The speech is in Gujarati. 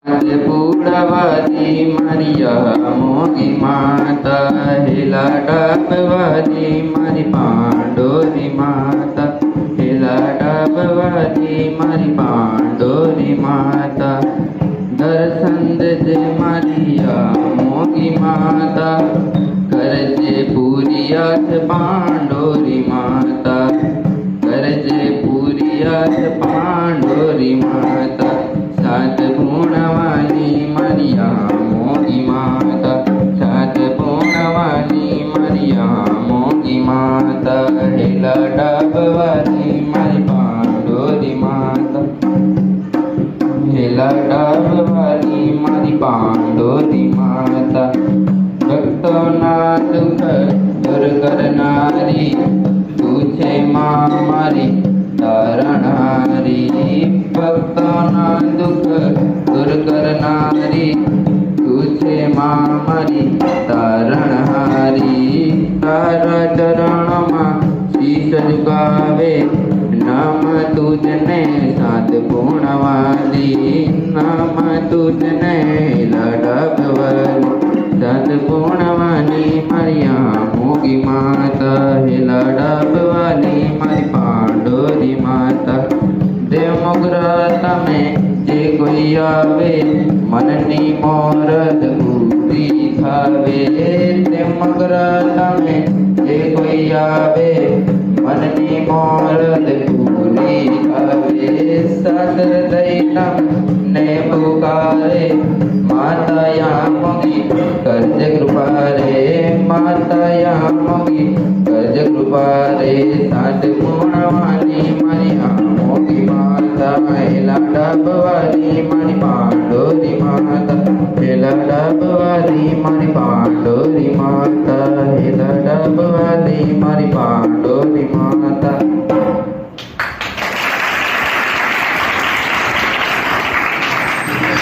પૂડવાદી મારિયા મોગી માતા હેલા ડાબવાદી મારી પાંડોરી માતા હેલા ડાબવાદી મારી પાંડોરી માતા દર્શન દેજે મારિયા મોગી માતા કરજે પૂરિયાથ પાંડોરી માતા કરજે પૂરિયાથ પાંડોરી માતા સાત પૂર્ણવાની મારિયા મોગી માતા સાત પૂર્ણવાની મારિયા મોગી માતા હેલા ડાબવાની મારી પાંડોરી માતા હેલા ડાબવાની મારી પાંડોરી માતા ભક્તોના દુઃખ દૂર કરનારી તું છે માં મારી તારણારી ભક્તોના દુઃખ દૂર કરનારી તું છે માં મારી તારણહારી તારા ચરણોમાં શીશ ઝુકાવે નામ તુજને સાત પૂર્ણવાલી નામ તુજને લડકવાલી સાત પૂર્ણવાલી મારિયા મોગી માતા હેલા ડાબવાલી મારી પાંડોરી માતા દેવ મોગરા તમે જે કોઈ આવે મનની મોરદ પૂરી ખાવે દેવ મોગરા તમે જે કોઈ આવે મનની મોરદ પૂરી ખાવે સાદર દૈતમ ને પુકારે માતાયા મોગી કરજ કૃપા રે માતાયા મોગી કરજ કૃપા રે સાત પૂર્ણવાલી મારી મોગી માતા હેલા ડાબવાલી મારી પાંડોરી માતા હેલા ડાબવાલી મારી પાંડોરી માતા હેલા ડાબવાલી મારી પાંડોરી માતા